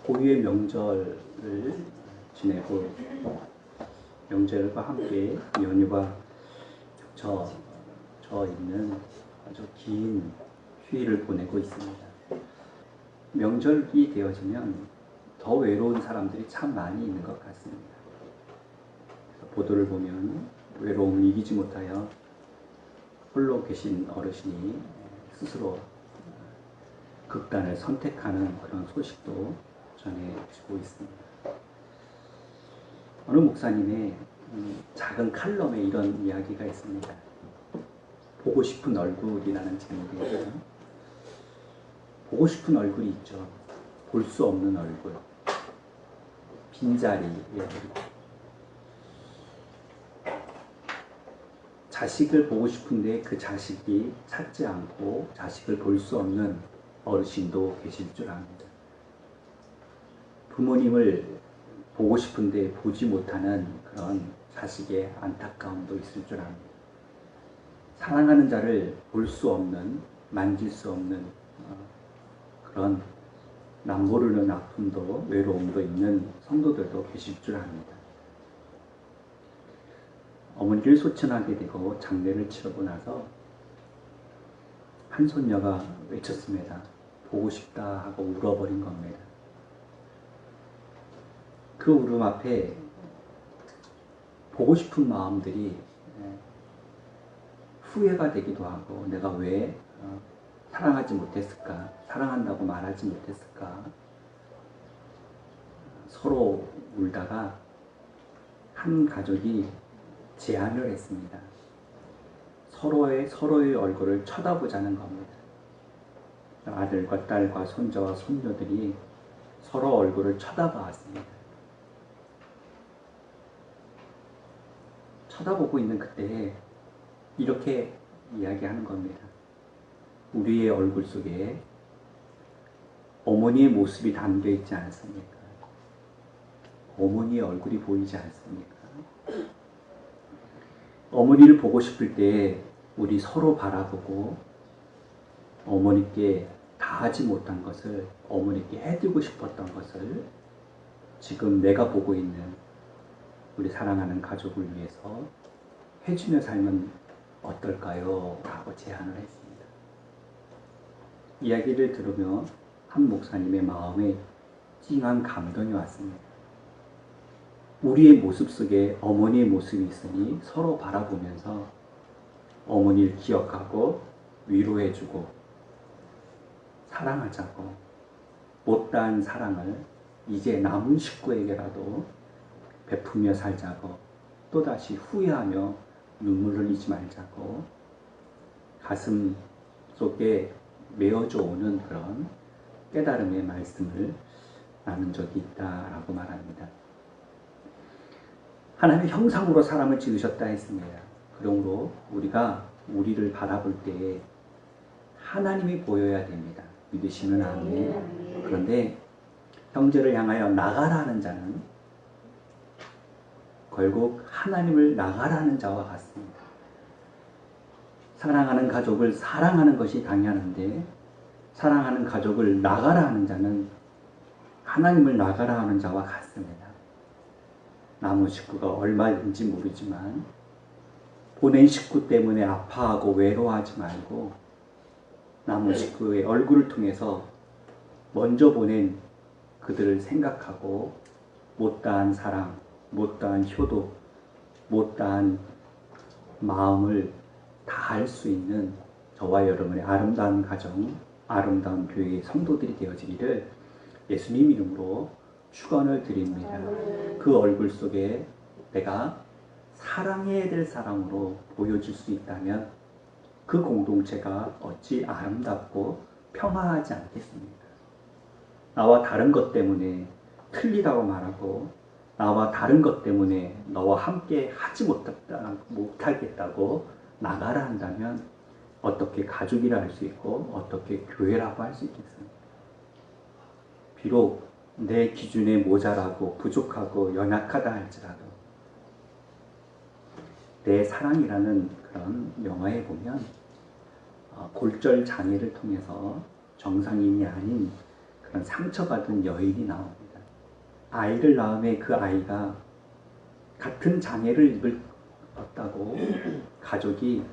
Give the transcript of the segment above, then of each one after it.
고유의 명절을 지내고 명절과 함께 연휴가 겹쳐 있는 아주 긴 휴일을 보내고 있습니다. 명절이 되어지면 더 외로운 사람들이 참 많이 있는 것 같습니다. 보도를 보면 외로움을 이기지 못하여 홀로 계신 어르신이 스스로 극단을 선택하는 그런 소식도 전해지고 있습니다. 어느 목사님의 작은 칼럼에 이런 이야기가 있습니다. 보고 싶은 얼굴이라는 제목이에요. 보고 싶은 얼굴이 있죠. 볼 수 없는 얼굴. 빈자리의 얼굴. 자식을 보고 싶은데 그 자식이 찾지 않고 자식을 볼 수 없는 어르신도 계실 줄 압니다. 부모님을 보고 싶은데 보지 못하는 그런 자식의 안타까움도 있을 줄 압니다. 사랑하는 자를 볼 수 없는, 만질 수 없는 그런 남모르는 아픔도 외로움도 있는 성도들도 계실 줄 압니다. 어머니를 소천하게 되고 장례를 치르고 나서 한 손녀가 외쳤습니다. 보고 싶다 하고 울어버린 겁니다. 그 울음 앞에 보고 싶은 마음들이 후회가 되기도 하고 내가 왜 사랑하지 못했을까? 사랑한다고 말하지 못했을까? 서로 울다가 한 가족이 제안을 했습니다. 서로의 얼굴을 쳐다보자는 겁니다. 아들과 딸과 손자와 손녀들이 서로 얼굴을 쳐다봤습니다. 쳐다보고 있는 그때에 이렇게 이야기하는 겁니다. 우리의 얼굴 속에 어머니의 모습이 담겨 있지 않습니까? 어머니의 얼굴이 보이지 않습니까? 어머니를 보고 싶을 때 우리 서로 바라보고 어머니께 다 하지 못한 것을 어머니께 해주고 싶었던 것을 지금 내가 보고 있는 우리 사랑하는 가족을 위해서 해주며 살면 어떨까요? 라고 제안을 했습니다. 이야기를 들으며 한 목사님의 마음에 찡한 감동이 왔습니다. 우리의 모습 속에 어머니의 모습이 있으니 서로 바라보면서 어머니를 기억하고 위로해주고 사랑하자고 못다한 사랑을 이제 남은 식구에게라도 베푸며 살자고 또다시 후회하며 눈물 흘리지 말자고 가슴 속에 메어져 오는 그런 깨달음의 말씀을 나눈 적이 있다라고 말합니다. 하나님의 형상으로 사람을 지으셨다 했습니다. 그러므로 우리가 우리를 바라볼 때 하나님이 보여야 됩니다. 믿으시면 아멘. 그런데 형제를 향하여 나가라 하는 자는 결국 하나님을 나가라 하는 자와 같습니다. 사랑하는 가족을 사랑하는 것이 당연한데 사랑하는 가족을 나가라 하는 자는 하나님을 나가라 하는 자와 같습니다. 남은 식구가 얼마인지 모르지만 보낸 식구 때문에 아파하고 외로워하지 말고 남은 식구의 얼굴을 통해서 먼저 보낸 그들을 생각하고 못다한 사랑, 못다한 효도, 못다한 마음을 다할 수 있는 저와 여러분의 아름다운 가정, 아름다운 교회의 성도들이 되어지기를 예수님 이름으로 축원을 드립니다. 그 얼굴 속에 내가 사랑해야 될 사람으로 보여줄 수 있다면 그 공동체가 어찌 아름답고 평화하지 않겠습니까? 나와 다른 것 때문에 틀리다고 말하고 나와 다른 것 때문에 너와 함께 하지 못하겠다고 나가라 한다면 어떻게 가족이라 할 수 있고 어떻게 교회라고 할 수 있겠습니까? 비록 내 기준에 모자라고 부족하고 연약하다 할지라도 내 사랑이라는 그런 영화에 보면 골절 장애를 통해서 정상인이 아닌 그런 그런 상처받은 여인이 나옵니다. 아이를 낳음에 그 아이가 같은 장애를 입었다고 가족이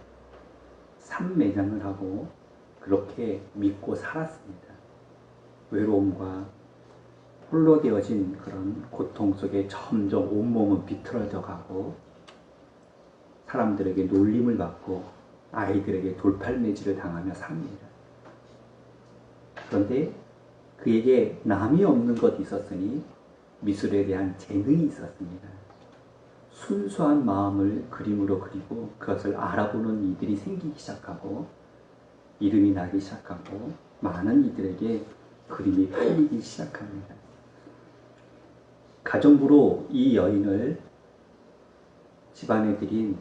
산매장을 하고 그렇게 믿고 살았습니다. 외로움과 홀로 되어진 그런 고통 속에 점점 온몸은 비틀어져 가고 사람들에게 놀림을 받고 아이들에게 돌팔매질을 당하며 삽니다. 그런데 그에게 남이 없는 것이 있었으니 미술에 대한 재능이 있었습니다. 순수한 마음을 그림으로 그리고 그것을 알아보는 이들이 생기기 시작하고 이름이 나기 시작하고 많은 이들에게 그림이 팔리기 시작합니다. 가정부로 이 여인을 집안에 들인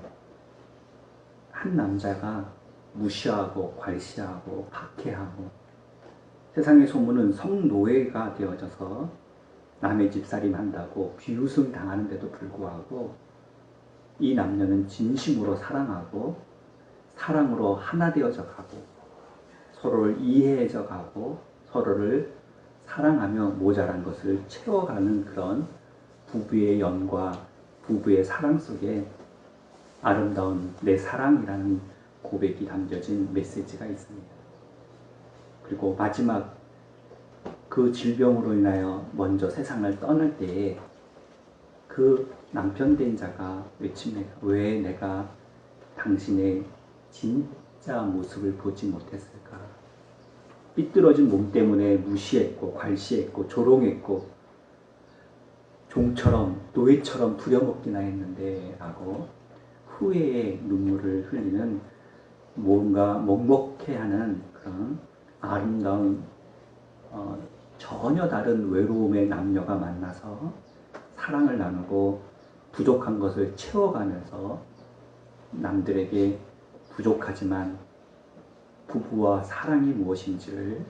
한 남자가 무시하고 괄시하고 박해하고 세상의 소문은 성노예가 되어져서 남의 집살림한다고 비웃음 당하는데도 불구하고 이 남녀는 진심으로 사랑하고 사랑으로 하나 되어져 가고 서로를 이해해져 가고 서로를 사랑하며 모자란 것을 채워가는 그런 부부의 연과 부부의 사랑 속에 아름다운 내 사랑이라는 고백이 담겨진 메시지가 있습니다. 그리고 마지막 그 질병으로 인하여 먼저 세상을 떠날 때에 그 남편 된 자가 외칩니다. 왜 내가 당신의 진짜 모습을 보지 못했을까? 삐뚤어진 몸 때문에 무시했고 괄시했고 조롱했고 종처럼 노예처럼 부려먹기나 했는데 라고 후회의 눈물을 흘리는 뭔가 먹먹해하는 그런 아름다운 전혀 다른 외로움의 남녀가 만나서 사랑을 나누고 부족한 것을 채워가면서 남들에게 부족하지만 부부와 사랑이 무엇인지를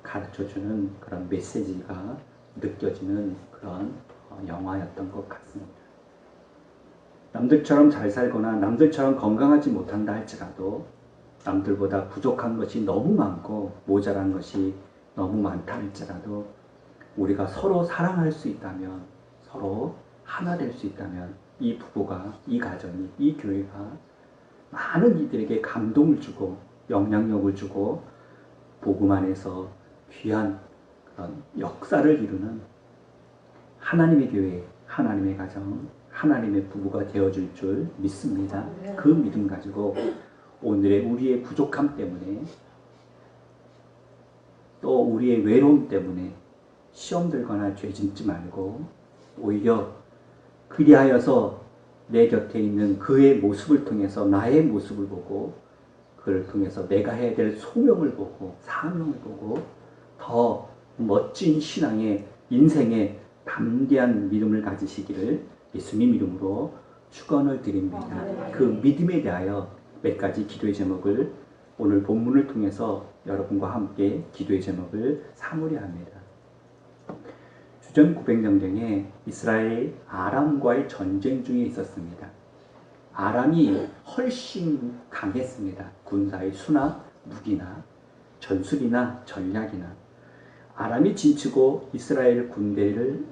가르쳐주는 그런 메시지가 느껴지는 그런 영화였던 것 같습니다. 남들처럼 잘 살거나 남들처럼 건강하지 못한다 할지라도 남들보다 부족한 것이 너무 많고 모자란 것이 너무 많다 할지라도 우리가 서로 사랑할 수 있다면 서로 하나 될 수 있다면 이 부부가 이 가정이 이 교회가 많은 이들에게 감동을 주고 영향력을 주고 복음 안에서 귀한 그런 역사를 이루는 하나님의 교회, 하나님의 가정, 하나님의 부부가 되어줄 줄 믿습니다. 그 믿음 가지고 오늘의 우리의 부족함 때문에 또 우리의 외로움 때문에 시험 들거나 죄 짓지 말고 오히려 그리하여서 내 곁에 있는 그의 모습을 통해서 나의 모습을 보고 그를 통해서 내가 해야 될 소명을 보고 사명을 보고 더 멋진 신앙의 인생의 담대한 믿음을 가지시기를 예수님 이름으로 축원을 드립니다. 그 믿음에 대하여 몇 가지 기도의 제목을 오늘 본문을 통해서 여러분과 함께 기도의 제목을 삼으려 합니다. 주전 900년경에 이스라엘 아람과의 전쟁 중에 있었습니다. 아람이 훨씬 강했습니다. 군사의 수나 무기나 전술이나 전략이나 아람이 진치고 이스라엘 군대를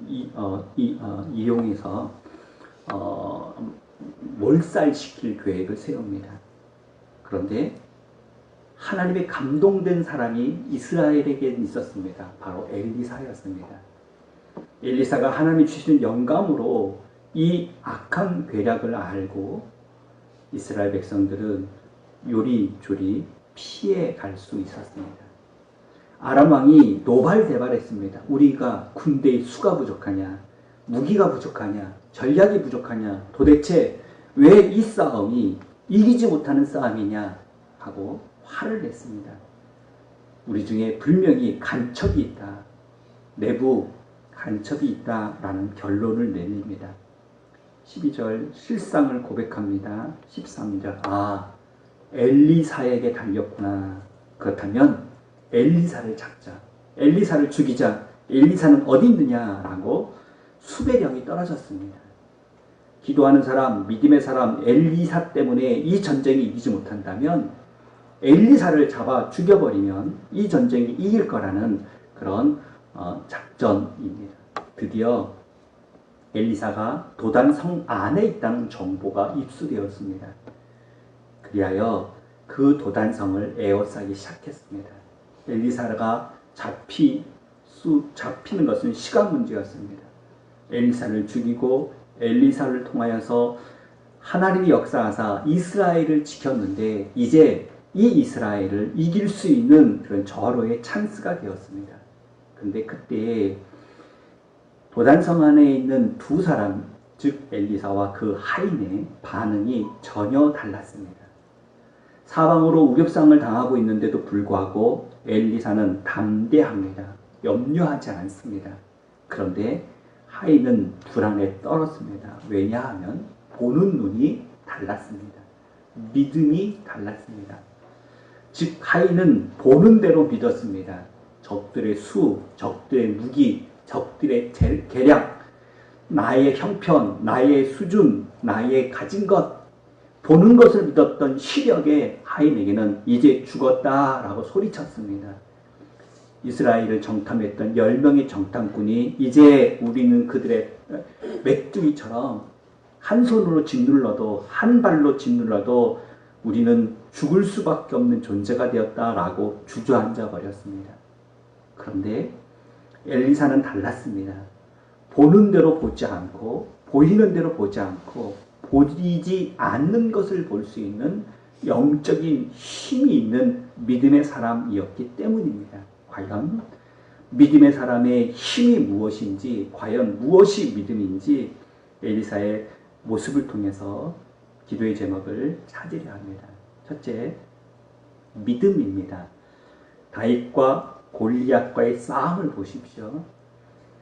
이용해서 몰살시킬 계획을 세웁니다. 그런데 하나님의 감동된 사람이 이스라엘에게 있었습니다. 바로 엘리사였습니다. 엘리사가 하나님이 주신 영감으로 이 악한 계략을 알고 이스라엘 백성들은 요리조리 피해 갈 수 있었습니다. 아람 왕이 노발대발했습니다. 우리가 군대의 수가 부족하냐, 무기가 부족하냐, 전략이 부족하냐, 도대체 왜 이 싸움이 이기지 못하는 싸움이냐 하고 화를 냈습니다. 우리 중에 분명히 간첩이 있다, 내부 간첩이 있다라는 결론을 내립니다. 12절 실상을 고백합니다. 13절 엘리사에게 달렸구나. 그렇다면 엘리사를 잡자. 엘리사를 죽이자. 엘리사는 어디 있느냐라고 수배령이 떨어졌습니다. 기도하는 사람, 믿음의 사람 엘리사 때문에 이 전쟁이 이기지 못한다면 엘리사를 잡아 죽여버리면 이 전쟁이 이길 거라는 그런 작전입니다. 드디어 엘리사가 도단성 안에 있다는 정보가 입수되었습니다. 그리하여 그 도단성을 에워싸기 시작했습니다. 엘리사가 잡히는 것은 시간 문제였습니다. 엘리사를 죽이고 엘리사를 통하여서 하나님이 역사하사 이스라엘을 지켰는데 이제 이 이스라엘을 이길 수 있는 그런 절호의 찬스가 되었습니다. 그런데 그때 도단성 안에 있는 두 사람, 즉 엘리사와 그 하인의 반응이 전혀 달랐습니다. 사방으로 우겹상을 당하고 있는데도 불구하고 엘리사는 담대합니다. 염려하지 않습니다. 그런데 하인은 불안에 떨었습니다. 왜냐하면 보는 눈이 달랐습니다. 믿음이 달랐습니다. 즉 하인은 보는 대로 믿었습니다. 적들의 수, 적들의 무기, 적들의 계략, 나의 형편, 나의 수준, 나의 가진 것, 보는 것을 믿었던 시력의 하인에게는 이제 죽었다라고 소리쳤습니다. 이스라엘을 정탐했던 10명의 정탐꾼이 이제 우리는 그들의 메뚜기처럼 한 손으로 짓눌러도 한 발로 짓눌러도 우리는 죽을 수밖에 없는 존재가 되었다라고 주저앉아 버렸습니다. 그런데 엘리사는 달랐습니다. 보는 대로 보지 않고 보이는 대로 보지 않고 보이지 않는 것을 볼 수 있는 영적인 힘이 있는 믿음의 사람이었기 때문입니다. 과연 믿음의 사람의 힘이 무엇인지, 과연 무엇이 믿음인지 엘리사의 모습을 통해서 기도의 제목을 찾으려 합니다. 첫째, 믿음입니다. 다윗과 골리앗과의 싸움을 보십시오.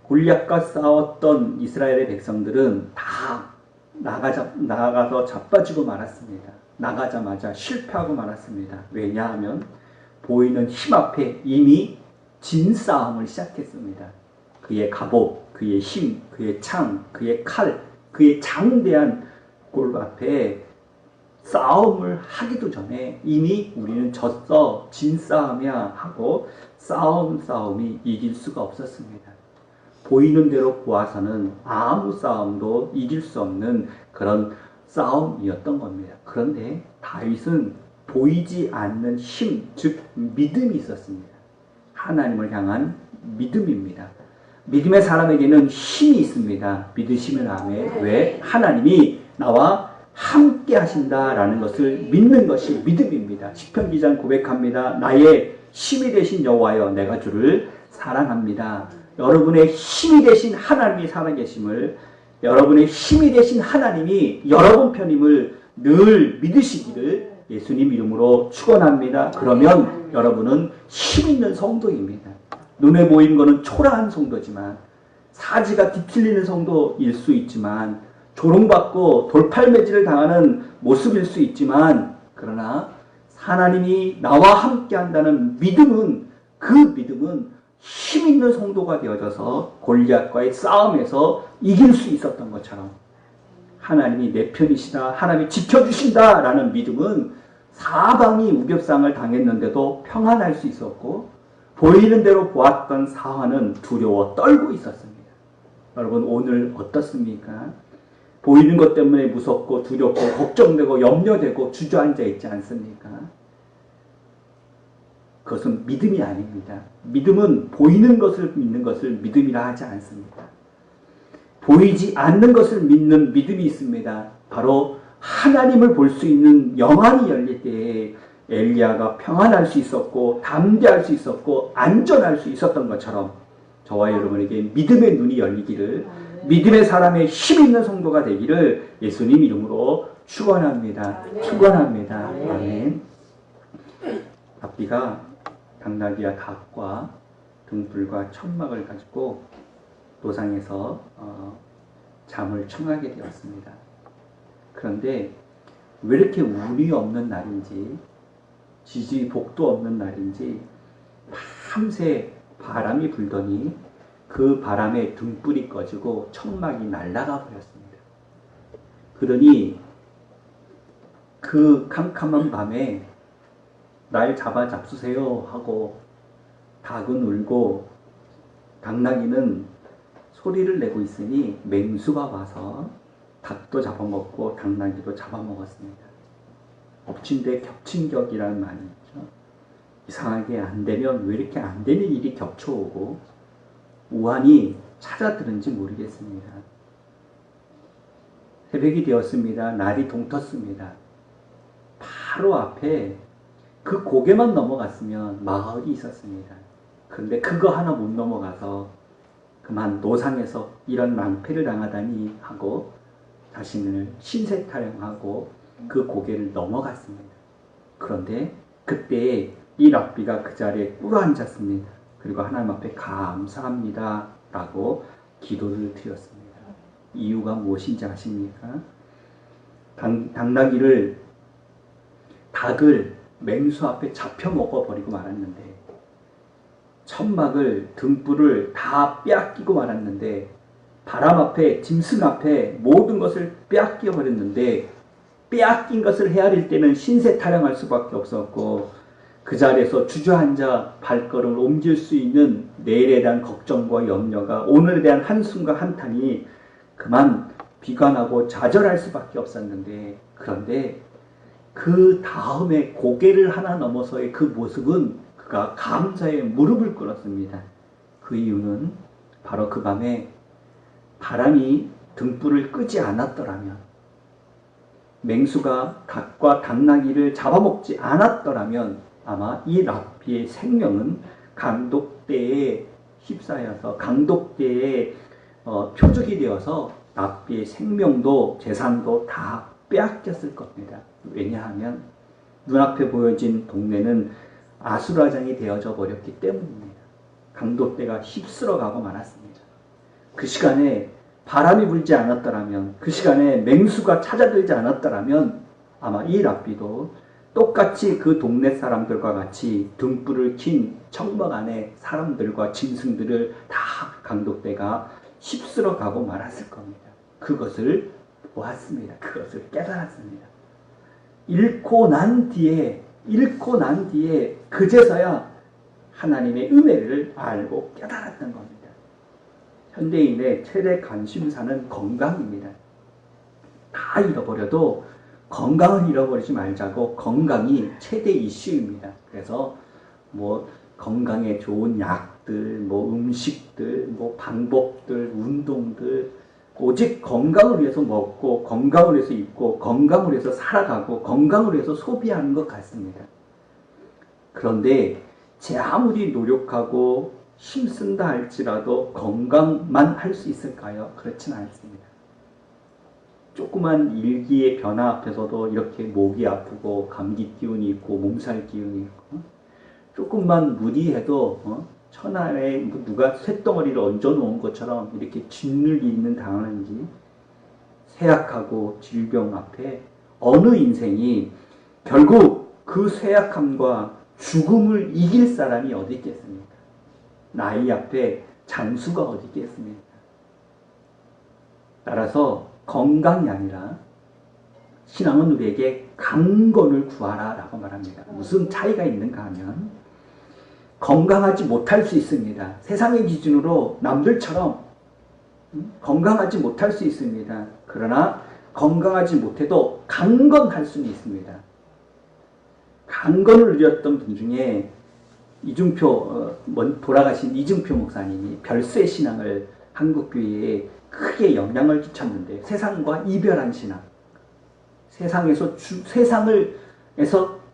골리앗과 싸웠던 이스라엘의 백성들은 다 나가서 자빠지고 말았습니다. 나가자마자 실패하고 말았습니다. 왜냐하면 보이는 힘 앞에 이미 진 싸움을 시작했습니다. 그의 갑옷, 그의 힘, 그의 창, 그의 칼, 그의 장대한 골 앞에 싸움을 하기도 전에 이미 우리는 졌어, 진 싸움이야 하고 싸움이 이길 수가 없었습니다. 보이는 대로 보아서는 아무 싸움도 이길 수 없는 그런 싸움이었던 겁니다. 그런데 다윗은 보이지 않는 힘, 즉 믿음이 있었습니다. 하나님을 향한 믿음입니다. 믿음의 사람에게는 힘이 있습니다. 믿으시면 아멘. 왜? 하나님이 나와 함께 하신다라는 것을 믿는 것이 믿음입니다. 시편 기자는 고백합니다. 나의 힘이 되신 여호와여, 내가 주를 사랑합니다. 여러분의 힘이 되신 하나님이 살아계심을, 여러분의 힘이 되신 하나님이 여러분 편임을 늘 믿으시기를 예수님 이름으로 축원합니다. 그러면 여러분은 힘 있는 성도입니다. 눈에 보이는 것은 초라한 성도지만, 사지가 뒤틀리는 성도일 수 있지만, 조롱받고 돌팔매질을 당하는 모습일 수 있지만, 그러나 하나님이 나와 함께 한다는 믿음은, 그 믿음은 힘 있는 성도가 되어져서 골리앗과의 싸움에서 이길 수 있었던 것처럼, 하나님이 내 편이시다, 하나님이 지켜주신다라는 믿음은 사방이 우겹상을 당했는데도 평안할 수 있었고, 보이는 대로 보았던 상황은 두려워 떨고 있었습니다. 여러분 오늘 어떻습니까? 보이는 것 때문에 무섭고 두렵고 걱정되고 염려되고 주저앉아 있지 않습니까? 그것은 믿음이 아닙니다. 믿음은 보이는 것을 믿는 것을 믿음이라 하지 않습니다. 보이지 않는 것을 믿는 믿음이 있습니다. 바로 하나님을 볼 수 있는 영안이 열릴 때에 엘리야가 평안할 수 있었고 담대할 수 있었고 안전할 수 있었던 것처럼 저와 여러분에게 믿음의 눈이 열리기를, 믿음의 사람의 힘 있는 성도가 되기를 예수님 이름으로 축원합니다. 축원합니다. 아멘. 앞뒤가 당나귀와 닭과 등불과 천막을 가지고 노상에서 잠을 청하게 되었습니다. 그런데 왜 이렇게 운이 없는 날인지, 지지복도 없는 날인지 밤새 바람이 불더니 그 바람에 등불이 꺼지고 천막이 날아가 버렸습니다. 그러니 그 캄캄한 밤에 날 잡아 잡수세요 하고 닭은 울고 당나귀는 소리를 내고 있으니 맹수가 와서 닭도 잡아먹고 당나귀도 잡아먹었습니다. 엎친 데 겹친 격이라는 말이 있죠. 이상하게 안 되면 왜 이렇게 안 되는 일이 겹쳐오고 우환이 찾아들은지 모르겠습니다. 새벽이 되었습니다. 날이 동텄습니다. 바로 앞에 그 고개만 넘어갔으면 마을이 있었습니다. 그런데 그거 하나 못 넘어가서 그만 노상에서 이런 낭패를 당하다니 하고 자신을 신세 타령하고 그 고개를 넘어갔습니다. 그런데 그때 이 랍비가 그 자리에 꿇어앉았습니다. 그리고 하나님 앞에 감사합니다 라고 기도를 드렸습니다. 이유가 무엇인지 아십니까? 닭을 맹수 앞에 잡혀 먹어버리고 말았는데, 천막을 등불을 다 빼앗기고 말았는데, 바람 앞에 짐승 앞에 모든 것을 빼앗겨 버렸는데, 빼앗긴 것을 헤아릴 때는 신세 타령할 수밖에 없었고, 그 자리에서 주저앉아 발걸음을 옮길 수 있는 내일에 대한 걱정과 염려가 오늘에 대한 한숨과 한탄이 그만 비관하고 좌절할 수밖에 없었는데, 그런데 그 다음에 고개를 하나 넘어서의 그 모습은 그가 감사의 무릎을 꿇었습니다. 그 이유는 바로 그 밤에 바람이 등불을 끄지 않았더라면, 맹수가 닭과 당나귀를 잡아먹지 않았더라면 아마 이 랍비의 생명은 강독대에 휩싸여서 강독대에 표적이 되어서 랍비의 생명도 재산도 다 빼앗겼을 겁니다. 왜냐하면 눈앞에 보여진 동네는 아수라장이 되어져 버렸기 때문입니다. 강독대가 휩쓸어가고 말았습니다. 그 시간에 바람이 불지 않았더라면, 그 시간에 맹수가 찾아들지 않았더라면 아마 이 랍비도 똑같이 그 동네 사람들과 같이 등불을 킨 청막 안에 사람들과 짐승들을 다 강독대가 휩쓸어 가고 말았을 겁니다. 그것을 보았습니다. 그것을 깨달았습니다. 잃고 난 뒤에 그제서야 하나님의 은혜를 알고 깨달았던 겁니다. 현대인의 최대 관심사는 건강입니다. 다 잃어버려도 건강을 잃어버리지 말자고, 건강이 최대 이슈입니다. 그래서 건강에 좋은 약들, 음식들, 방법들, 운동들, 오직 건강을 위해서 먹고, 건강을 위해서 입고, 건강을 위해서 살아가고, 건강을 위해서 소비하는 것 같습니다. 그런데 제 아무리 노력하고 힘쓴다 할지라도 건강만 할 수 있을까요? 그렇진 않습니다. 조그만 일기의 변화 앞에서도 이렇게 목이 아프고 감기 기운이 있고 몸살 기운이 있고, 조금만 무리해도 천하에 누가 쇳덩어리를 얹어놓은 것처럼 이렇게 짓눌리는 당하는지, 쇠약하고 질병 앞에 어느 인생이 결국 그 쇠약함과 죽음을 이길 사람이 어디 있겠습니까? 나이 앞에 장수가 어디 있겠습니까? 따라서 건강이 아니라 신앙은 우리에게 강건을 구하라 라고 말합니다. 무슨 차이가 있는가 하면, 건강하지 못할 수 있습니다. 세상의 기준으로 남들처럼 건강하지 못할 수 있습니다. 그러나 건강하지 못해도 강건할 수는 있습니다. 강건을 누렸던 분 중에 돌아가신 이중표 목사님이 별세 신앙을 한국교회에 크게 영향을 끼쳤는데, 세상과 이별한 신앙, 세상에서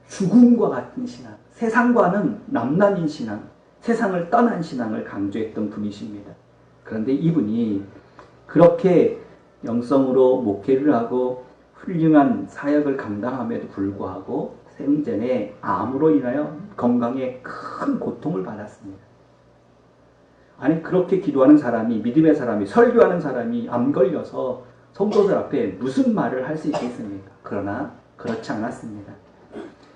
죽음과 같은 신앙, 세상과는 남남인 신앙, 세상을 떠난 신앙을 강조했던 분이십니다. 그런데 이분이 그렇게 영성으로 목회를 하고 훌륭한 사역을 감당함에도 불구하고 생전에 암으로 인하여 건강에 큰 고통을 받았습니다. 아니, 그렇게 기도하는 사람이, 믿음의 사람이, 설교하는 사람이 암 걸려서 성도들 앞에 무슨 말을 할 수 있겠습니까? 그러나 그렇지 않았습니다.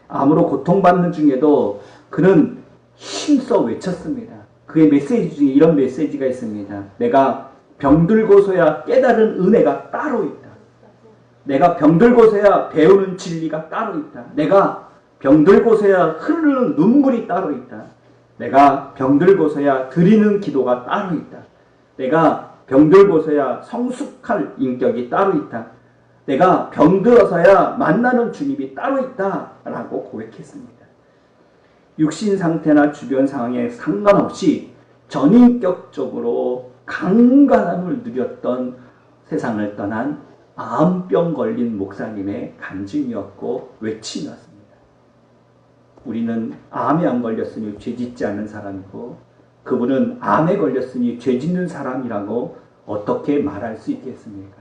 암으로 고통받는 중에도 그는 힘써 외쳤습니다. 그의 메시지 중에 이런 메시지가 있습니다. 내가 병들고서야 깨달은 은혜가 따로 있다. 내가 병들고서야 배우는 진리가 따로 있다. 내가 병들고서야 흐르는 눈물이 따로 있다. 내가 병들고서야 드리는 기도가 따로 있다. 내가 병들고서야 성숙할 인격이 따로 있다. 내가 병들어서야 만나는 주님이 따로 있다. 라고 고백했습니다. 육신 상태나 주변 상황에 상관없이 전인격적으로 강건함을 누렸던 세상을 떠난 암병 걸린 목사님의 간증이었고 외침이었습니다. 우리는 암에 안 걸렸으니 죄짓지 않는 사람이고 그분은 암에 걸렸으니 죄짓는 사람이라고 어떻게 말할 수 있겠습니까?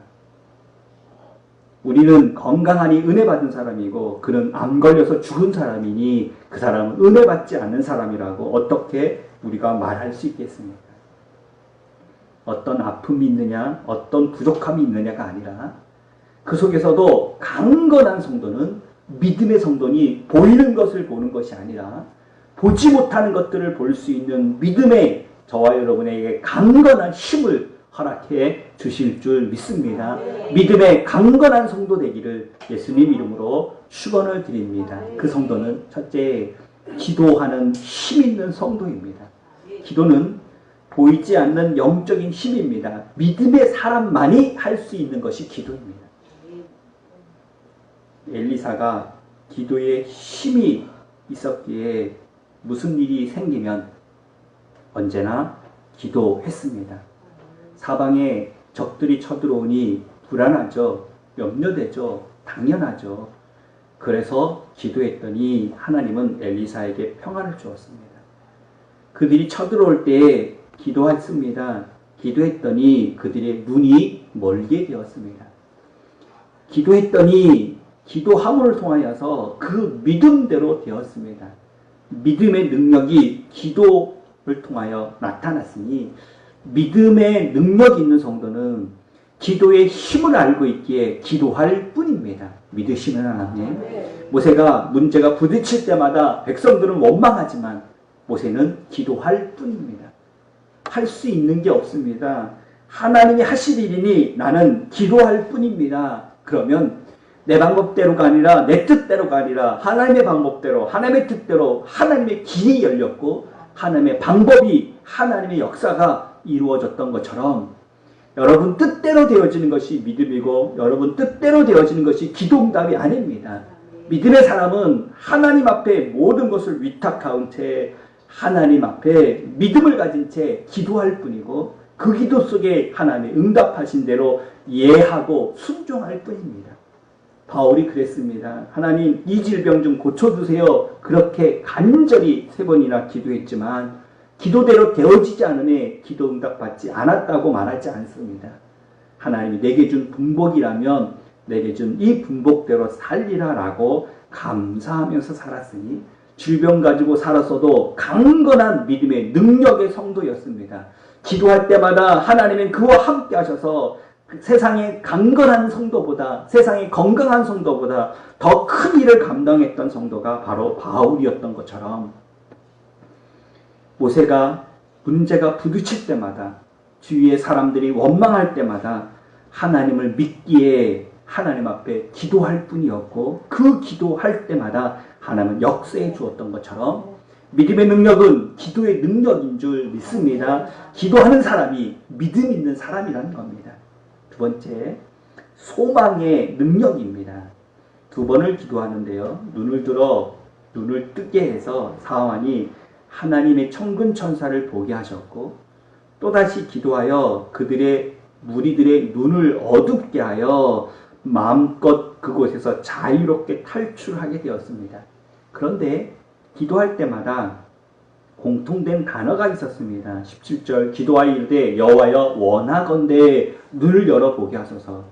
우리는 건강하니 은혜 받은 사람이고 그는 암 걸려서 죽은 사람이니 그 사람은 은혜 받지 않는 사람이라고 어떻게 우리가 말할 수 있겠습니까? 어떤 아픔이 있느냐, 어떤 부족함이 있느냐가 아니라 그 속에서도 강건한 성도는 믿음의 성도니 보이는 것을 보는 것이 아니라 보지 못하는 것들을 볼 수 있는 믿음의 저와 여러분에게 강건한 힘을 허락해 주실 줄 믿습니다. 믿음의 강건한 성도 되기를 예수님 이름으로 축원을 드립니다. 그 성도는 첫째, 기도하는 힘 있는 성도입니다. 기도는 보이지 않는 영적인 힘입니다. 믿음의 사람만이 할 수 있는 것이 기도입니다. 엘리사가 기도에 힘이 있었기에 무슨 일이 생기면 언제나 기도했습니다. 사방에 적들이 쳐들어오니 불안하죠. 염려되죠. 당연하죠. 그래서 기도했더니 하나님은 엘리사에게 평안을 주었습니다. 그들이 쳐들어올 때 기도했습니다. 기도했더니 그들의 눈이 멀게 되었습니다. 기도했더니 기도함을 통하여서 그 믿음대로 되었습니다. 믿음의 능력이 기도를 통하여 나타났으니 믿음의 능력이 있는 성도는 기도의 힘을 알고 있기에 기도할 뿐입니다. 믿으시는 하나님. 모세가 문제가 부딪힐 때마다 백성들은 원망하지만 모세는 기도할 뿐입니다. 할 수 있는 게 없습니다. 하나님이 하실 일이니 나는 기도할 뿐입니다. 그러면 내 방법대로가 아니라 내 뜻대로가 아니라 하나님의 방법대로 하나님의 뜻대로 하나님의 길이 열렸고 하나님의 방법이 하나님의 역사가 이루어졌던 것처럼 여러분 뜻대로 되어지는 것이 믿음이고 여러분 뜻대로 되어지는 것이 기도응답이 아닙니다. 믿음의 사람은 하나님 앞에 모든 것을 위탁한 채 하나님 앞에 믿음을 가진 채 기도할 뿐이고 그 기도 속에 하나님의 응답하신 대로 예하고 순종할 뿐입니다. 바울이 그랬습니다. 하나님 이 질병 좀 고쳐주세요. 그렇게 간절히 3번이나 기도했지만 기도대로 되어지지 않으니 기도 응답받지 않았다고 말하지 않습니다. 하나님이 내게 준 분복이라면 내게 준 이 분복대로 살리라 라고 감사하면서 살았으니 질병 가지고 살았어도 강건한 믿음의 능력의 성도였습니다. 기도할 때마다 하나님은 그와 함께 하셔서 세상의 강건한 성도보다 세상의 건강한 성도보다 더 큰 일을 감당했던 성도가 바로 바울이었던 것처럼 모세가 문제가 부딪힐 때마다 주위의 사람들이 원망할 때마다 하나님을 믿기에 하나님 앞에 기도할 뿐이었고 그 기도할 때마다 하나님은 역사해 주었던 것처럼 믿음의 능력은 기도의 능력인 줄 믿습니다. 기도하는 사람이 믿음 있는 사람이라는 겁니다. 두 번째, 소망의 능력입니다. 2번을 기도하는데요. 눈을 들어 눈을 뜨게 해서 사하만이 하나님의 천군 천사를 보게 하셨고 또다시 기도하여 그들의 무리들의 눈을 어둡게 하여 마음껏 그곳에서 자유롭게 탈출하게 되었습니다. 그런데 기도할 때마다 공통된 단어가 있었습니다. 17절 기도하여 이르되 여호와여 원하건대 눈을 열어보게 하소서.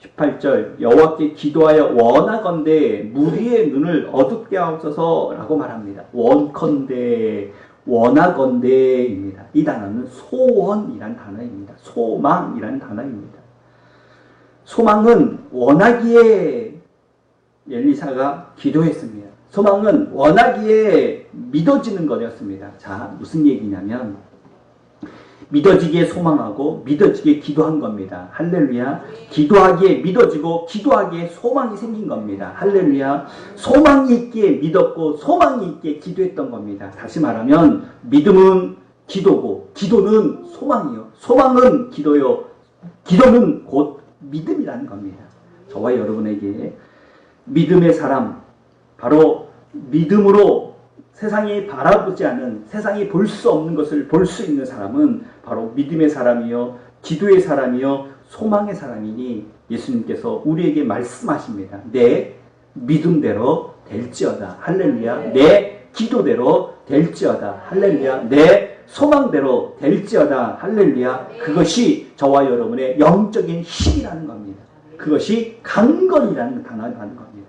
18절 여호와께 기도하여 원하건대 무리의 눈을 어둡게 하옵소서 라고 말합니다. 원컨대 원하건대입니다. 이 단어는 소원이란 단어입니다. 소망이란 단어입니다. 소망은 원하기에 엘리사가 기도했습니다. 소망은 원하기에 믿어지는 거였습니다. 자, 무슨 얘기냐면 믿어지게 소망하고 믿어지게 기도한 겁니다. 할렐루야. 기도하기에 믿어지고 기도하기에 소망이 생긴 겁니다. 할렐루야. 소망이 있기에 믿었고 소망이 있기에 기도했던 겁니다. 다시 말하면 믿음은 기도고 기도는 소망이요. 소망은 기도요. 기도는 곧 믿음이라는 겁니다. 저와 여러분에게 믿음의 사람, 바로 믿음으로 세상이 바라보지 않은, 세상이 볼 수 없는 것을 볼 수 있는 사람은 바로 믿음의 사람이요, 기도의 사람이요, 소망의 사람이니 예수님께서 우리에게 말씀하십니다. 내 믿음대로 될지어다. 할렐루야. 내 기도대로 될지어다. 할렐루야. 내 소망대로 될지어다. 할렐루야. 그것이 저와 여러분의 영적인 힘이라는 겁니다. 그것이 강건이라는 단어라는 겁니다.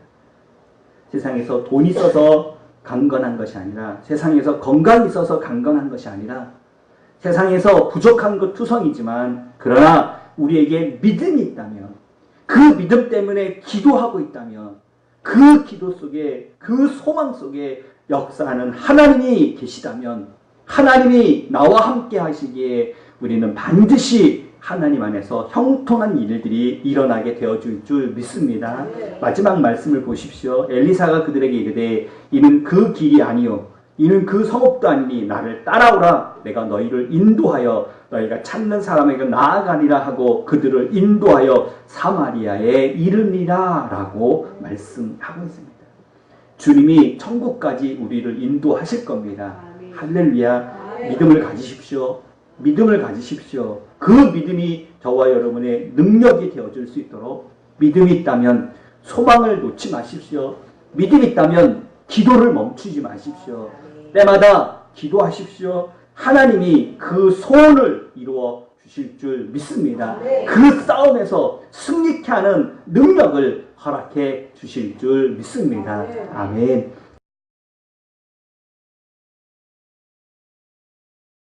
세상에서 돈이 있어서 강건한 것이 아니라, 세상에서 건강이 있어서 강건한 것이 아니라, 세상에서 부족한 것 투성이지만 그러나 우리에게 믿음이 있다면, 그 믿음 때문에 기도하고 있다면, 그 기도 속에, 그 소망 속에 역사하는 하나님이 계시다면, 하나님이 나와 함께 하시기에 우리는 반드시 하나님 안에서 형통한 일들이 일어나게 되어줄 줄 믿습니다. 마지막 말씀을 보십시오. 엘리사가 그들에게 이르되 이는 그 길이 아니요 이는 그 성읍도 아니니 나를 따라오라. 내가 너희를 인도하여 너희가 찾는 사람에게 나아가리라 하고 그들을 인도하여 사마리아에 이르니라 라고 말씀하고 있습니다. 주님이 천국까지 우리를 인도하실 겁니다. 할렐루야. 믿음을 가지십시오. 믿음을 가지십시오. 그 믿음이 저와 여러분의 능력이 되어줄 수 있도록, 믿음이 있다면 소망을 놓지 마십시오. 믿음이 있다면 기도를 멈추지 마십시오. 때마다 기도하십시오. 하나님이 그 소원을 이루어 주실 줄 믿습니다. 그 싸움에서 승리케 하는 능력을 허락해 주실 줄 믿습니다. 아멘.